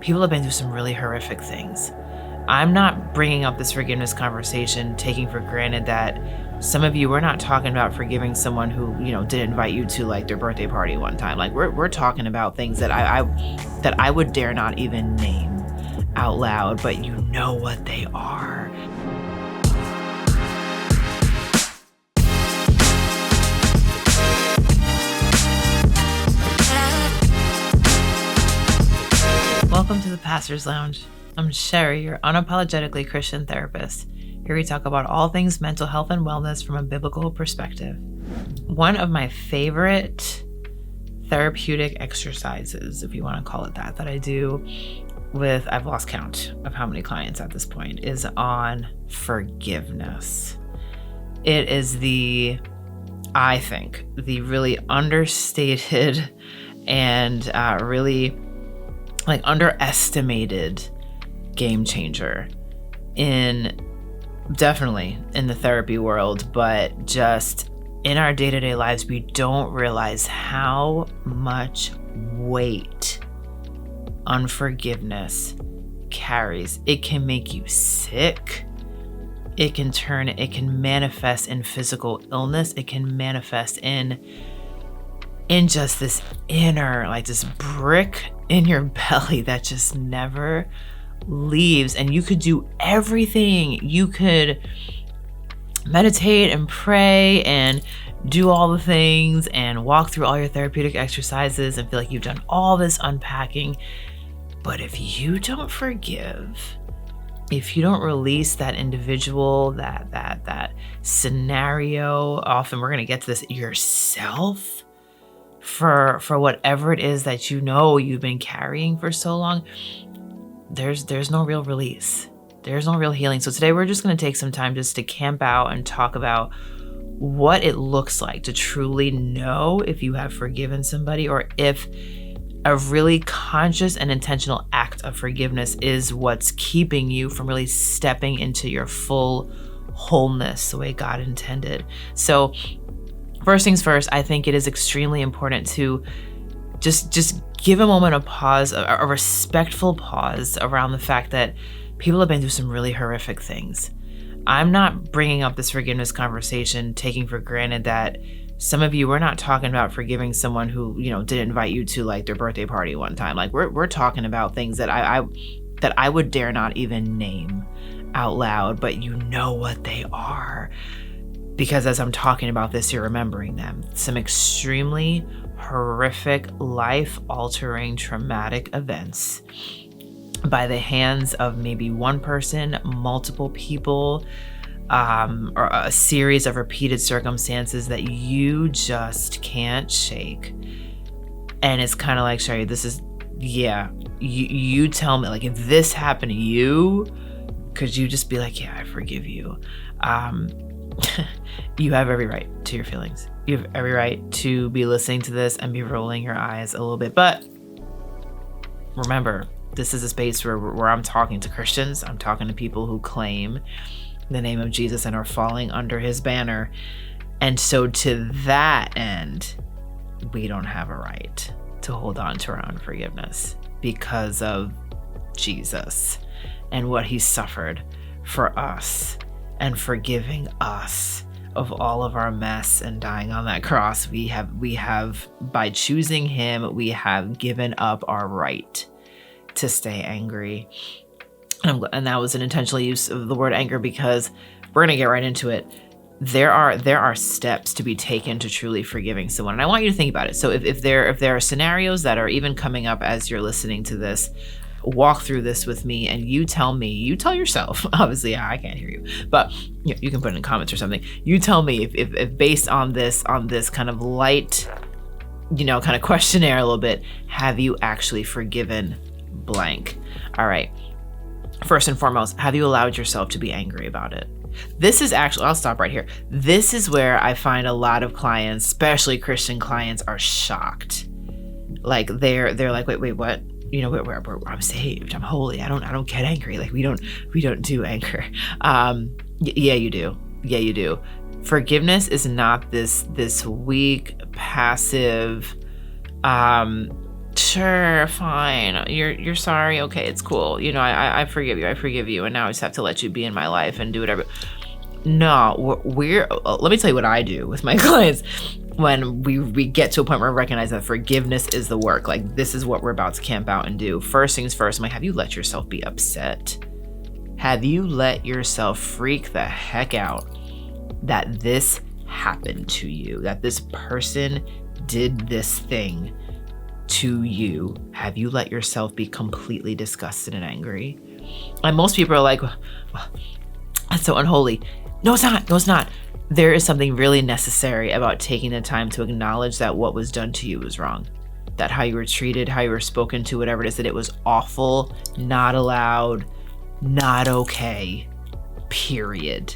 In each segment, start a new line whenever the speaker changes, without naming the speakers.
People have been through some really horrific things. I'm not bringing up this forgiveness conversation, taking for granted that some of you, we're not talking about forgiving someone who, did invite you to like their birthday party one time. Like we're talking about things that I would dare not even name out loud, but you know what they are. Welcome to the Pastor's Lounge. I'm Sherry, your unapologetically Christian therapist. Here we talk about all things mental health and wellness from a biblical perspective. One of my favorite therapeutic exercises, if you want to call it that I do with, I've lost count of how many clients at this point, is on forgiveness. It is I think, the really understated and really underestimated game changer definitely in the therapy world, but just in our day-to-day lives. We don't realize how much weight unforgiveness carries. It can make you sick. It can manifest in physical illness. It can manifest in just this inner, this brick in your belly that just never leaves. And you could do everything. You could meditate and pray and do all the things and walk through all your therapeutic exercises and feel like you've done all this unpacking. But if you don't forgive, if you don't release that individual, that scenario, often we're going to get to this, yourself, for whatever it is that you've been carrying for so long, there's no real release. There's no real healing. So today we're just going to take some time just to camp out and talk about what it looks like to truly know if you have forgiven somebody, or if a really conscious and intentional act of forgiveness is what's keeping you from really stepping into your full wholeness the way God intended. So first things first, I think it is extremely important to just give a moment of pause, a respectful pause around the fact that people have been through some really horrific things. I'm not bringing up this forgiveness conversation, taking for granted that some of you, we're not talking about forgiving someone who, did invite you to like their birthday party one time. Like we're talking about things that I would dare not even name out loud, but you know what they are. Because as I'm talking about this, you're remembering them. Some extremely horrific, life-altering, traumatic events by the hands of maybe one person, multiple people, or a series of repeated circumstances that you just can't shake. And it's kind of like, Sherry, you tell me, if this happened to you, could you just be like, yeah, I forgive you? You have every right to your feelings. You have every right to be listening to this and be rolling your eyes a little bit. But remember, this is a space where I'm talking to Christians. I'm talking to people who claim the name of Jesus and are falling under his banner. And so to that end, we don't have a right to hold on to our unforgiveness because of Jesus and what he suffered for us and forgiving us of all of our mess and dying on that cross. We have by choosing him, we have given up our right to stay angry. And that was an intentional use of the word anger, because we're going to get right into it. There are steps to be taken to truly forgiving someone. And I want you to think about it. So if there are scenarios that are even coming up as you're listening to this, walk through this with me, and you tell yourself, obviously I can't hear you, but you can put it in comments or something. You tell me if based on this kind of light, kind of questionnaire a little bit, have you actually forgiven blank? All right. First and foremost, have you allowed yourself to be angry about it? This is actually, I'll stop right here. This is where I find a lot of clients, especially Christian clients, are shocked. They're like, wait, what? I'm saved. I'm holy. I don't get angry. We don't do anger. Yeah, you do. Yeah, you do. Forgiveness is not this weak, passive, Sure, fine. You're sorry. Okay, it's cool. You know, I forgive you. I forgive you. And now I just have to let you be in my life and do whatever. No, let me tell you what I do with my clients when we get to a point where I recognize that forgiveness is the work. Like, this is what we're about to camp out and do. First things first, I'm like, have you let yourself be upset? Have you let yourself freak the heck out that this happened to you, that this person did this thing to you? Have you let yourself be completely disgusted and angry? And most people are like, well, that's so unholy. No, it's not. No, it's not. There is something really necessary about taking the time to acknowledge that what was done to you was wrong. That how you were treated, how you were spoken to, whatever it is, that it was awful, not allowed, not okay, period.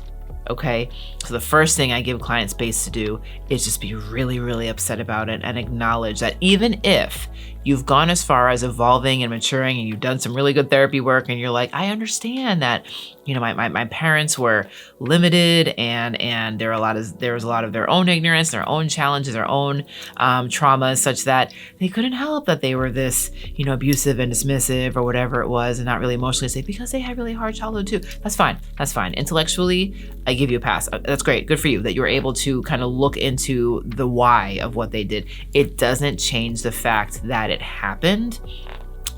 Okay? So the first thing I give clients space to do is just be really, really upset about it and acknowledge that even if you've gone as far as evolving and maturing and you've done some really good therapy work and you're like, I understand that, you know, my parents were limited and there was a lot of their own ignorance, their own challenges, their own traumas, such that they couldn't help that they were this, you know, abusive and dismissive or whatever it was, and not really emotionally safe because they had really hard childhood too. That's fine. That's fine. Intellectually, I give you a pass. That's great. Good for you that you were able to kind of look into the why of what they did. It doesn't change the fact that it happened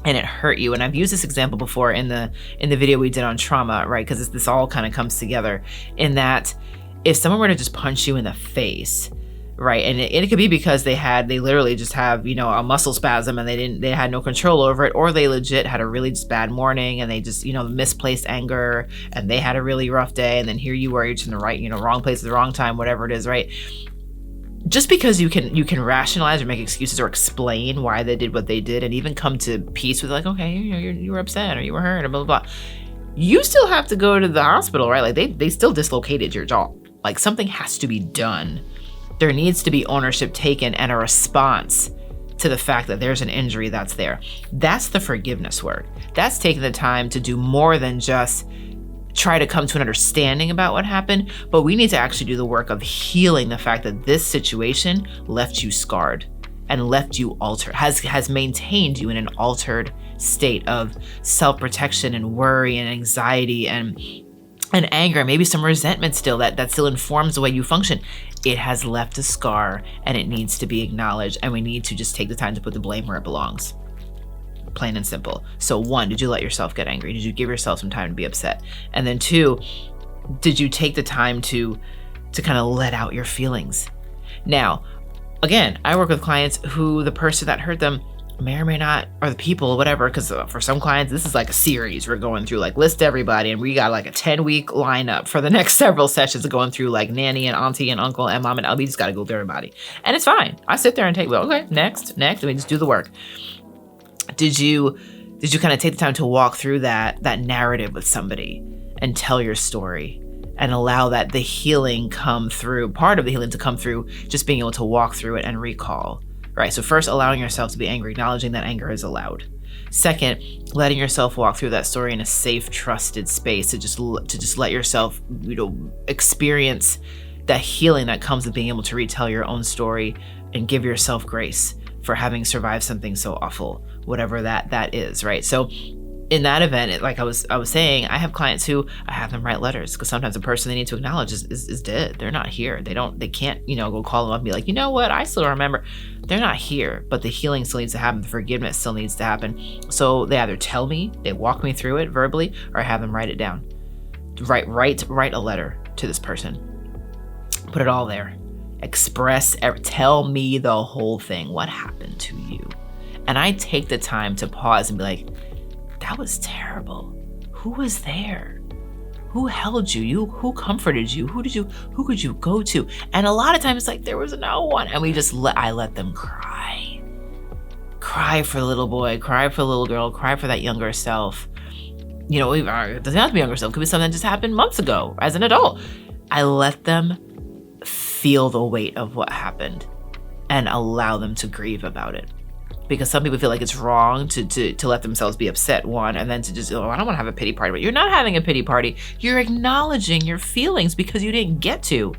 and it hurt you. And I've used this example before in the video we did on trauma, right? Because this all kind of comes together in that if someone were to just punch you in the face, right? And it could be because they literally just have, you know, a muscle spasm and they had no control over it, or they legit had a really just bad morning and they just, you know, misplaced anger and they had a really rough day. And then here you are, you're just in the right, you know, wrong place at the wrong time, whatever it is, right? Just because you can rationalize or make excuses or explain why they did what they did and even come to peace with like, okay, you know, you were upset or you were hurt or blah, blah, blah. You still have to go to the hospital, right? Like they still dislocated your jaw. Like something has to be done. There needs to be ownership taken and a response to the fact that there's an injury that's there. That's the forgiveness work. That's taking the time to do more than just try to come to an understanding about what happened, but we need to actually do the work of healing the fact that this situation left you scarred and left you altered, has maintained you in an altered state of self-protection and worry and anxiety and anger, maybe some resentment still that still informs the way you function. It has left a scar and it needs to be acknowledged, and we need to just take the time to put the blame where it belongs. Plain and simple. So 1, did you let yourself get angry? Did you give yourself some time to be upset? And then 2, did you take the time to kind of let out your feelings? Now, again, I work with clients who the person that hurt them may or may not, or the people, whatever, because for some clients, this is like a series we're going through, like list everybody, and we got like a 10-week lineup for the next several sessions of going through like nanny and auntie and uncle and mom and we just got to go through everybody. And it's fine. I sit there and take, well, okay, next, and we just do the work. Did you kind of take the time to walk through that narrative with somebody and tell your story and allow that the healing come through, part of the healing to come through just being able to walk through it and recall, right? So first, allowing yourself to be angry, acknowledging that anger is allowed. Second, letting yourself walk through that story in a safe, trusted space to just let yourself, you know, experience that healing that comes with being able to retell your own story and give yourself grace for having survived something so awful, whatever that is, right? So in that event, like I was saying, I have clients who I have them write letters because sometimes the person they need to acknowledge is dead. They're not here. They can't, you know, go call them up and be like, you know what, I still remember. They're not here, but the healing still needs to happen. The forgiveness still needs to happen. So they either tell me, they walk me through it verbally, or I have them write it down. Write a letter to this person. Put it all there. Tell me the whole thing. What happened to you? And I take the time to pause and be like, that was terrible. Who was there? Who held you? Who comforted you? Who could you go to? And a lot of times it's like, there was no one. And I let them cry. Cry for the little boy, cry for the little girl, cry for that younger self. You know, it doesn't have to be younger self. It could be something that just happened months ago as an adult. I let them feel the weight of what happened and allow them to grieve about it. Because some people feel like it's wrong to let themselves be upset, one, and then to just, oh, I don't want to have a pity party. But you're not having a pity party. You're acknowledging your feelings because you didn't get to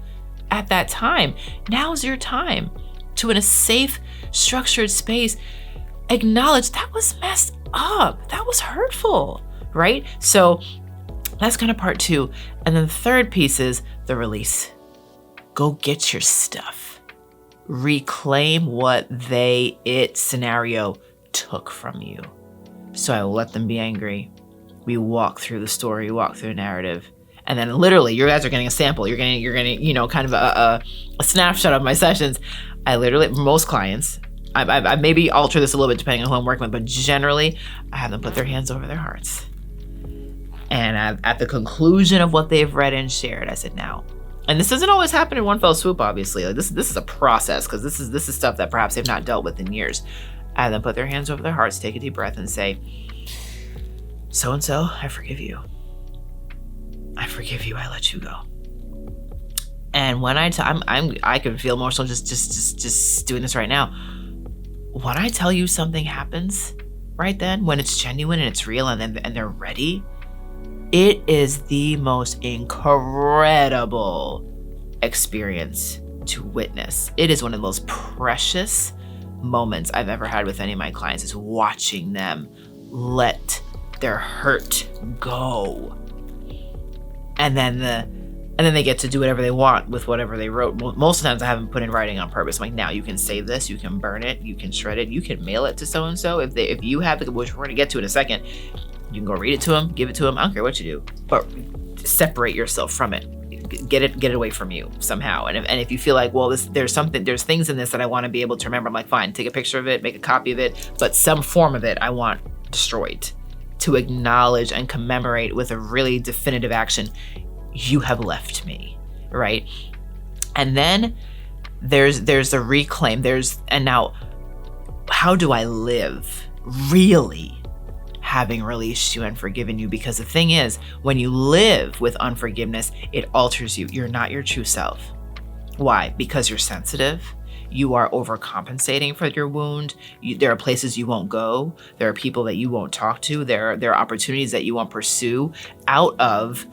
at that time. Now's your time to, in a safe, structured space, acknowledge that was messed up. That was hurtful, right? So that's kind of part 2. And then the third piece is the release. Go get your stuff. Reclaim what it scenario took from you. So I will let them be angry. We walk through the story, walk through the narrative. And then literally, you guys are getting a sample. You're getting, kind of a snapshot of my sessions. I literally, most clients, I maybe alter this a little bit depending on who I'm working with, but generally, I have them put their hands over their hearts. And at the conclusion of what they've read and shared, I said, now, and this doesn't always happen in one fell swoop, obviously. Like this is a process, because this is stuff that perhaps they've not dealt with in years. I have them put their hands over their hearts, take a deep breath, and say, so-and-so, I forgive you. I forgive you. I let you go. And when I can feel emotional just doing this right now. When I tell you something happens right then, when it's genuine and it's real and they're ready, it is the most incredible experience to witness. It is one of the most precious moments I've ever had with any of my clients, is watching them let their hurt go. And then they get to do whatever they want with whatever they wrote. Most of the times I haven't put in writing on purpose. I'm like, now you can save this, you can burn it, you can shred it, you can mail it to so-and-so. If you have which we're gonna get to in a second, you can go read it to them, give it to them. I don't care what you do, but separate yourself from it. Get it away from you somehow. And if you feel like, well, there's things in this that I want to be able to remember, I'm like, fine, take a picture of it, make a copy of it, but some form of it I want destroyed, to acknowledge and commemorate with a really definitive action. You have left me, right? And then there's the reclaim. And now, how do I live really having released you and forgiven you? Because the thing is, when you live with unforgiveness, it alters you. You're not your true self. Why? Because you're sensitive. You are overcompensating for your wound. There are places you won't go. There are people that you won't talk to. There are opportunities that you won't pursue out of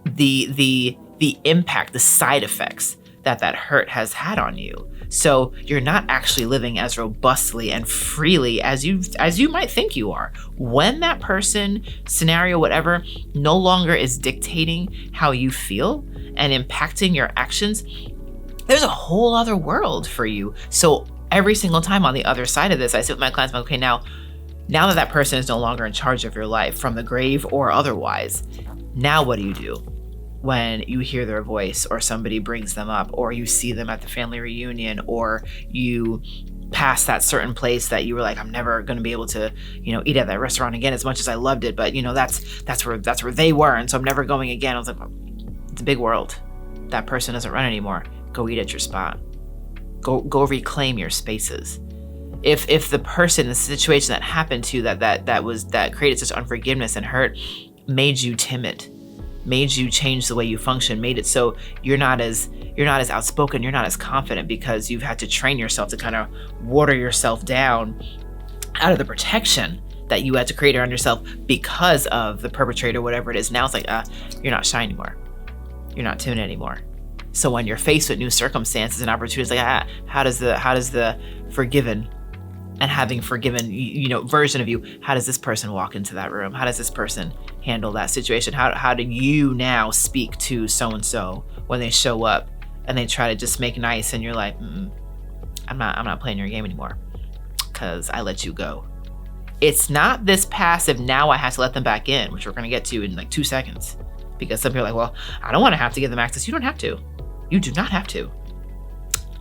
the impact, the side effects that hurt has had on you. So you're not actually living as robustly and freely as you might think you are. When that person, scenario, whatever, no longer is dictating how you feel and impacting your actions, there's a whole other world for you. So every single time on the other side of this, I sit with my clients, I'm like, okay, now that person is no longer in charge of your life, from the grave or otherwise, now what do you do when you hear their voice, or somebody brings them up, or you see them at the family reunion, or you pass that certain place that you were like, I'm never going to be able to, eat at that restaurant again as much as I loved it, but that's where they were, and so I'm never going again. I was like, well, it's a big world. That person doesn't run anymore. Go eat at your spot. Go reclaim your spaces. If the person, the situation that happened to you that created such unforgiveness and hurt made you timid, made you change the way you function, made it so you're not as outspoken, you're not as confident, because you've had to train yourself to kind of water yourself down out of the protection that you had to create around yourself because of the perpetrator, whatever it is. Now it's like, you're not shy anymore. You're not timid anymore. So when you're faced with new circumstances and opportunities, like, how does the forgiven and having forgiven, version of you, how does this person walk into that room? How does this person handle that situation? How do you now speak to so-and-so when they show up and they try to just make nice, and you're like, I'm not playing your game anymore because I let you go. It's not this passive, now I have to let them back in, which we're going to get to in like 2 seconds, because some people are like, well, I don't want to have to give them access. You don't have to. You do not have to.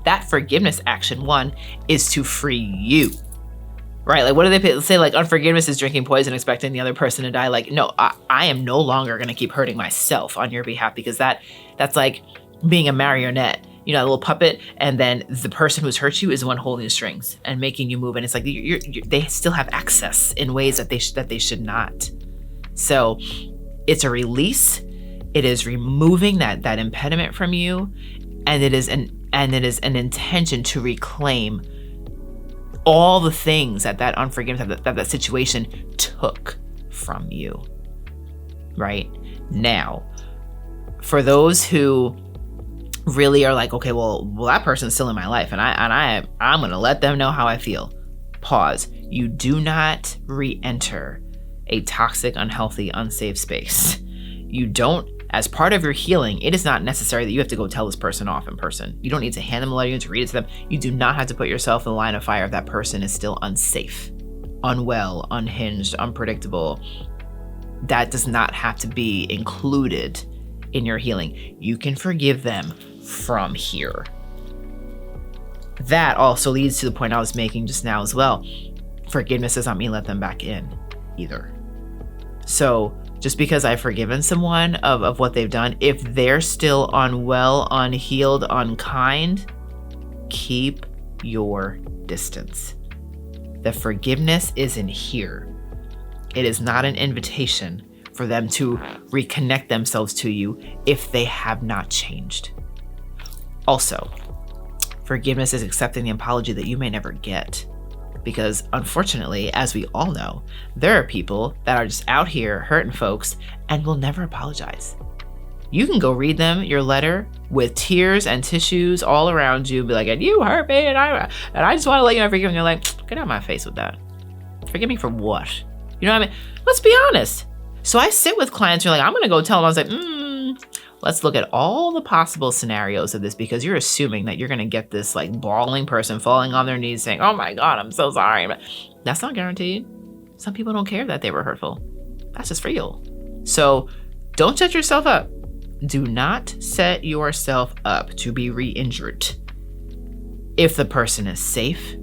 That forgiveness action, one, is to free you, right? Like, what do they say? Like, unforgiveness is drinking poison, expecting the other person to die. Like, no, I am no longer going to keep hurting myself on your behalf, because that's like being a marionette, a little puppet, and then the person who's hurt you is the one holding the strings and making you move. And it's like they still have access in ways that they should not. So it's a release. It is removing that impediment from you, and it is an intention to reclaim all the things that unforgiveness, that situation took from you. Right? Now, for those who really are like, okay, well, that person's still in my life, and I'm gonna let them know how I feel. Pause. You do not re-enter a toxic, unhealthy, unsafe space. You don't, as part of your healing, it is not necessary that you have to go tell this person off in person. You don't need to hand them a letter, you need to read it to them. You do not have to put yourself in the line of fire if that person is still unsafe, unwell, unhinged, unpredictable. That does not have to be included in your healing. You can forgive them from here. That also leads to the point I was making just now as well. Forgiveness does not mean let them back in either. So just because I've forgiven someone of what they've done, if they're still unwell, unhealed, unkind, keep your distance. The forgiveness isn't here. It is not an invitation for them to reconnect themselves to you if they have not changed. Also, forgiveness is accepting the apology that you may never get. Because unfortunately, as we all know, there are people that are just out here hurting folks and will never apologize. You can go read them your letter with tears and tissues all around you, be like, and you hurt me, and I just want to let you know I forgive you. And you're like, get out of my face with that. Forgive me for what? You know what I mean? Let's be honest. So I sit with clients who are like, I'm gonna go tell them. I was like, let's look at all the possible scenarios of this, because you're assuming that you're gonna get this like bawling person falling on their knees saying, oh my God, I'm so sorry. But that's not guaranteed. Some people don't care that they were hurtful. That's just real. So don't set yourself up. Do not set yourself up to be re-injured. If the person is safe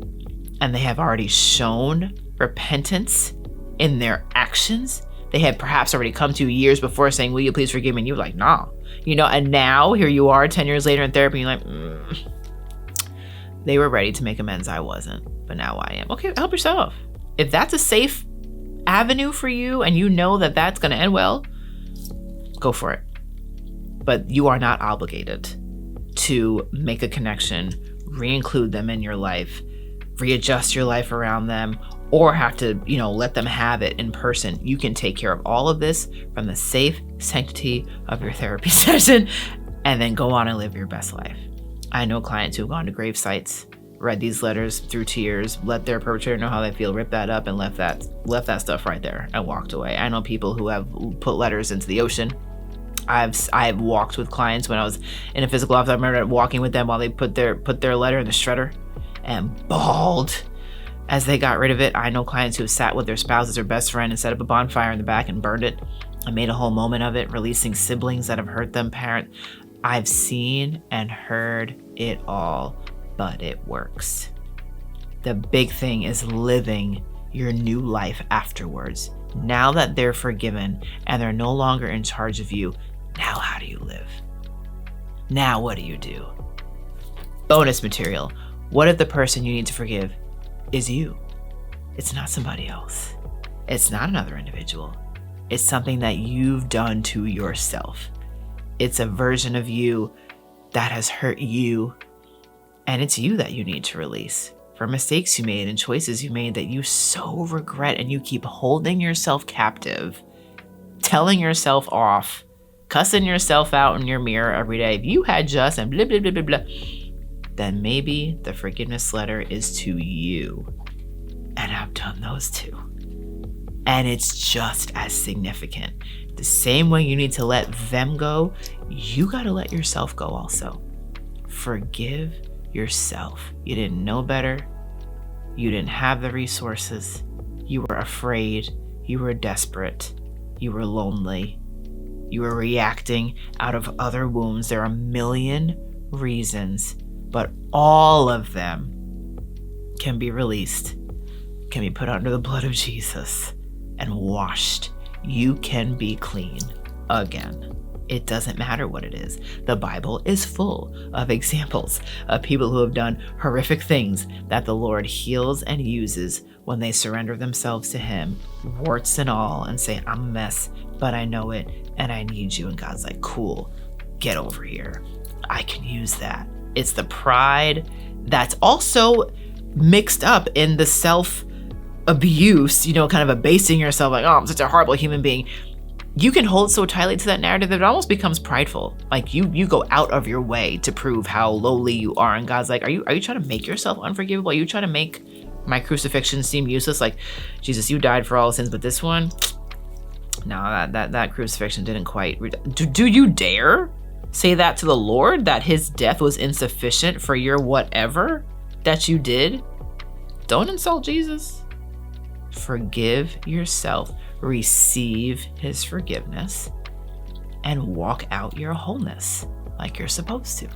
and they have already shown repentance in their actions, they had perhaps already come to you years before saying, will you please forgive me? And you're like, nah. You know, and now here you are 10 years later in therapy, and you're like, they were ready to make amends. I wasn't, but now I am. Okay, help yourself. If that's a safe avenue for you and you know that that's going to end well, go for it. But you are not obligated to make a connection, re-include them in your life, readjust your life around them, or have to, let them have it in person. You can take care of all of this from the safe sanctity of your therapy session and then go on and live your best life. I know clients who've gone to grave sites, read these letters through tears, let their perpetrator know how they feel, ripped that up and left that stuff right there and walked away. I know people who have put letters into the ocean. I've walked with clients when I was in a physical office. I remember walking with them while they put their letter in the shredder and bawled as they got rid of it. I know clients who have sat with their spouse as their best friend and set up a bonfire in the back and burned it and made a whole moment of it, releasing siblings that have hurt them, parent. I've seen and heard it all, but it works. The big thing is living your new life afterwards. Now that they're forgiven and they're no longer in charge of you, now how do you live? Now what do you do? Bonus material. What if the person you need to forgive is you? It's not somebody else. It's not another individual. It's something that you've done to yourself. It's a version of you that has hurt you, and it's you that you need to release for mistakes you made and choices you made that you so regret, and you keep holding yourself captive, telling yourself off, cussing yourself out in your mirror every day. If you had just and blah, blah, blah, blah, blah, then maybe the forgiveness letter is to you. And I've done those too. And it's just as significant. The same way you need to let them go, you got to let yourself go also. Forgive yourself. You didn't know better. You didn't have the resources. You were afraid. You were desperate. You were lonely. You were reacting out of other wounds. There are a million reasons, but all of them can be released, can be put under the blood of Jesus and washed. You can be clean again. It doesn't matter what it is. The Bible is full of examples of people who have done horrific things that the Lord heals and uses when they surrender themselves to Him, warts and all, and say, I'm a mess, but I know it and I need you. And God's like, cool, get over here. I can use that. It's the pride that's also mixed up in the self-abuse, kind of abasing yourself, like, oh, I'm such a horrible human being. You can hold so tightly to that narrative that it almost becomes prideful. Like you go out of your way to prove how lowly you are. And God's like, are you trying to make yourself unforgivable? Are you trying to make My crucifixion seemed useless. Like, Jesus, you died for all sins, but this one, no, that crucifixion didn't quite. Do you dare say that to the Lord, that his death was insufficient for your whatever that you did? Don't insult Jesus. Forgive yourself, receive his forgiveness, and walk out your wholeness like you're supposed to.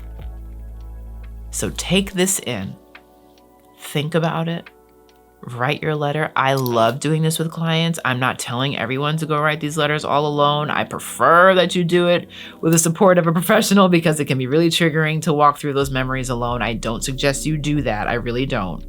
So take this in, think about it, write your letter. I love doing this with clients. I'm not telling everyone to go write these letters all alone. I prefer that you do it with the support of a professional because it can be really triggering to walk through those memories alone. I don't suggest you do that. I really don't.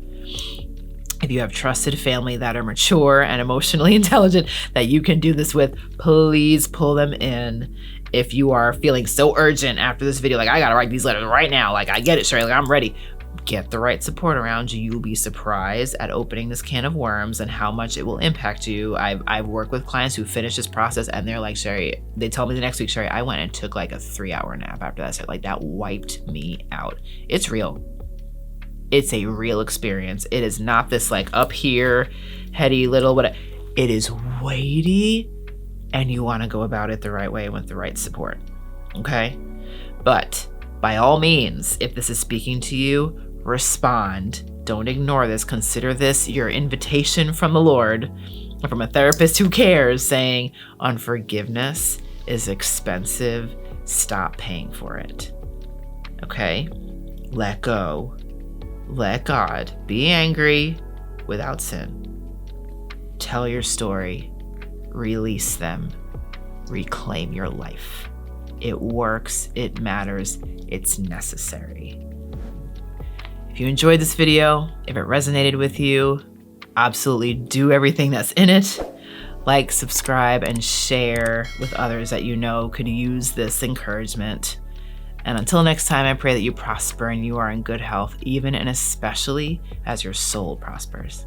If you have trusted family that are mature and emotionally intelligent that you can do this with, please pull them in. If you are feeling so urgent after this video, like, I gotta write these letters right now, like, I get it, Sherry, like, I'm ready. Get the right support around you. You'll be surprised at opening this can of worms and how much it will impact you. I've worked with clients who finish this process and they're like, Sherry, they tell me the next week, Sherry, I went and took like a 3-hour nap after that. So like, that wiped me out. It's real. It's a real experience. It is not this like up here, heady little, whatever. It is weighty, and you want to go about it the right way with the right support. Okay? But by all means, if this is speaking to you, respond. Don't ignore this. Consider this your invitation from the Lord, from a therapist who cares, saying, unforgiveness is expensive. Stop paying for it. Okay? Let go. Let God. Be angry without sin. Tell your story. Release them. Reclaim your life. It works. It matters. It's necessary. If you enjoyed this video, if it resonated with you, absolutely do everything that's in it. Like, subscribe, and share with others that you know could use this encouragement. And until next time, I pray that you prosper and you are in good health, even and especially as your soul prospers.